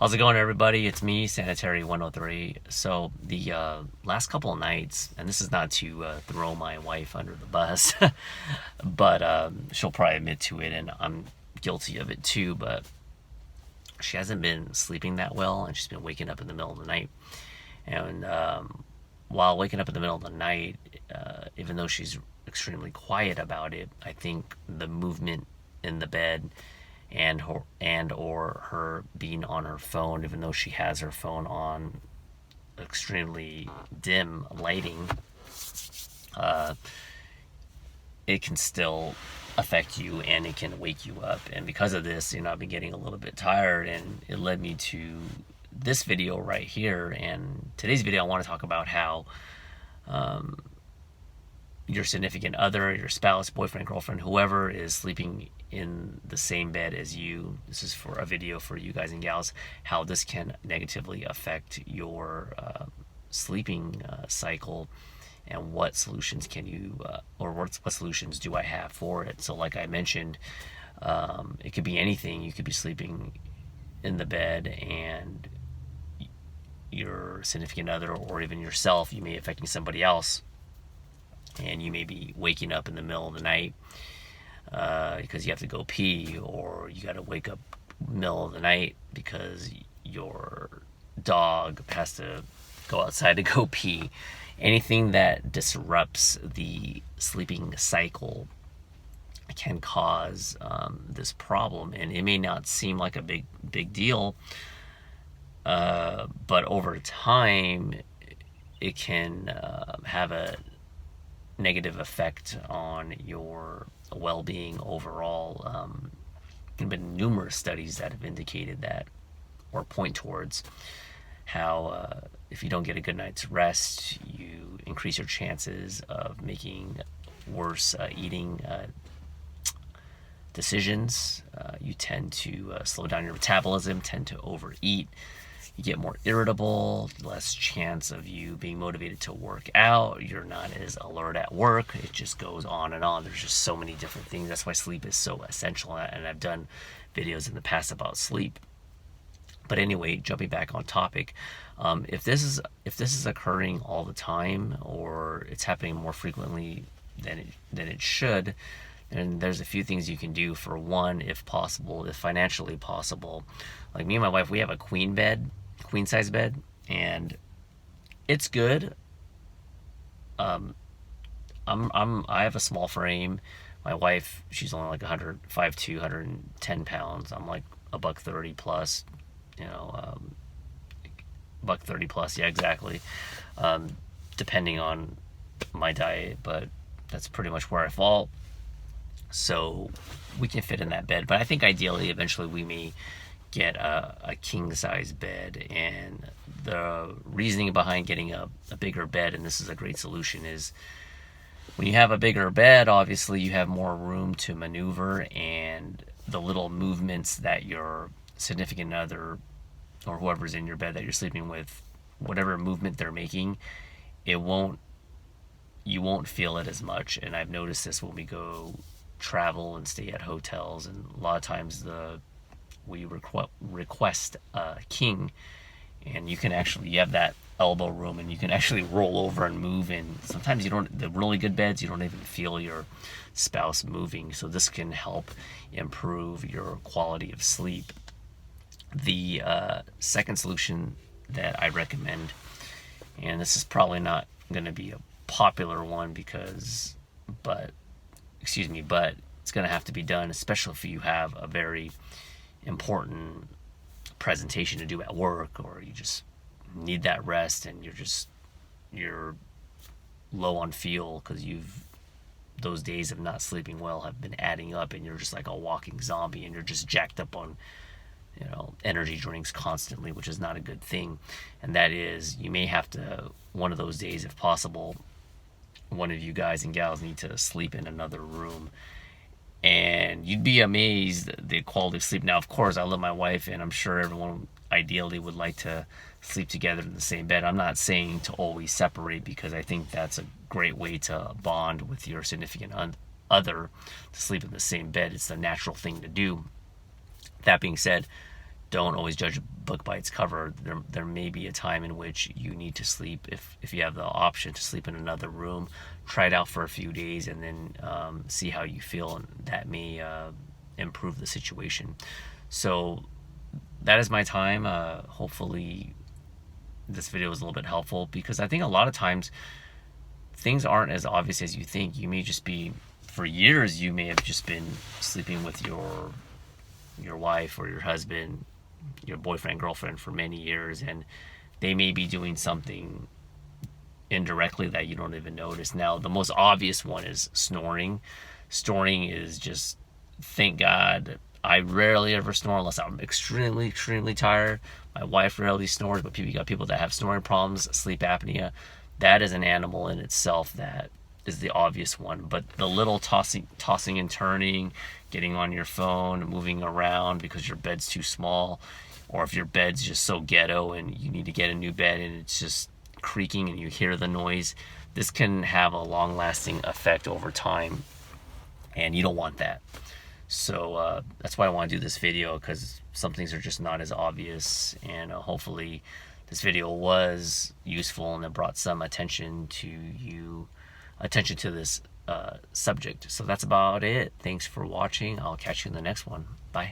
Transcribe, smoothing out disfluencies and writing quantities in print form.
How's it going, everybody? It's me, Sanitary 103. So the last couple of nights, and this is not to throw my wife under the bus, but she'll probably admit to it, and I'm guilty of it too. But she hasn't been sleeping that well, and she's been waking up in the middle of the night. And while waking up in the middle of the night, even though she's extremely quiet about it, I think the movement in the bed and or her being on her phone, even though she has her phone on extremely dim lighting, uh, it can still affect you and it can wake you up. And because of this, I've been getting a little bit tired, and it led me to this video right here. And today's video, I want to talk about how your significant other, your spouse, boyfriend, girlfriend, whoever is sleeping in the same bed as you. This is for a video for you guys and gals, how this can negatively affect your sleeping cycle, and what solutions can you, or what solutions do I have for it. So like I mentioned, it could be anything. You could be sleeping in the bed and your significant other, or even yourself, you may be affecting somebody else, and you may be waking up in the middle of the night because you have to go pee, or you got to wake up middle of the night because your dog has to go outside to go pee. Anything that disrupts the sleeping cycle can cause this problem, and it may not seem like a big deal, but over time it can have a negative effect on your well-being overall. There have been numerous studies that have indicated that, or point towards how if you don't get a good night's rest, you increase your chances of making worse eating decisions. You tend to slow down your metabolism, tend to overeat. You get more irritable, less chance of you being motivated to work out. You're not as alert at work. It just goes on and on. There's just so many different things. That's why sleep is so essential. And I've done videos in the past about sleep. But anyway, jumping back on topic, if this is occurring all the time, or it's happening more frequently than it should, then there's a few things you can do. For one, if possible, if financially possible, like me and my wife, we have a queen size bed, and it's good. I have a small frame. My wife, she's only like 105 110 pounds. I'm like a buck 30 plus, buck 30 plus, yeah, exactly. Depending on my diet, but that's pretty much where I fall. So we can fit in that bed, but I think ideally, eventually, we may get a king size bed. And the reasoning behind getting a bigger bed, and this is a great solution, is when you have a bigger bed, obviously you have more room to maneuver, and the little movements that your significant other or whoever's in your bed that you're sleeping with, whatever movement they're making, you won't feel it as much. And I've noticed this when we go travel and stay at hotels, and a lot of times we request a king, and you have that elbow room, and you can actually roll over and move. And sometimes the really good beds, you don't even feel your spouse moving. So this can help improve your quality of sleep. The second solution that I recommend, and this is probably not going to be a popular one but it's going to have to be done, especially if you have a very important presentation to do at work, or you just need that rest, and you're low on fuel because those days of not sleeping well have been adding up, and you're just like a walking zombie, and you're just jacked up on energy drinks constantly, which is not a good thing. And that is, you may have to, one of those days, if possible, one of you guys and gals need to sleep in another room, and you'd be amazed the quality of sleep. Now, of course, I love my wife, and I'm sure everyone ideally would like to sleep together in the same bed. I'm not saying to always separate, because I think that's a great way to bond with your significant other, to sleep in the same bed. It's the natural thing to do. That being said, don't always judge a book by its cover. There may be a time in which you need to sleep. If you have the option to sleep in another room, try it out for a few days and then see how you feel, and that may improve the situation. So that is my time. Hopefully this video was a little bit helpful, because I think a lot of times things aren't as obvious as you think. You may just be, for years, you may have just been sleeping with your wife or your husband, your boyfriend, girlfriend for many years, and they may be doing something indirectly that you don't even notice. Now, the most obvious one is snoring. Snoring is just, thank God, I rarely ever snore unless I'm extremely tired. My wife rarely snores, but you got people that have snoring problems, sleep apnea. That is an animal in itself that is the obvious one. But the little tossing and turning, getting on your phone, moving around because your bed's too small, or if your bed's just so ghetto and you need to get a new bed and it's just creaking and you hear the noise, this can have a long-lasting effect over time, and you don't want that. So that's why I want to do this video, because some things are just not as obvious, and hopefully this video was useful and it brought some attention to this subject. So that's about it. Thanks for watching. I'll catch you in the next one. Bye.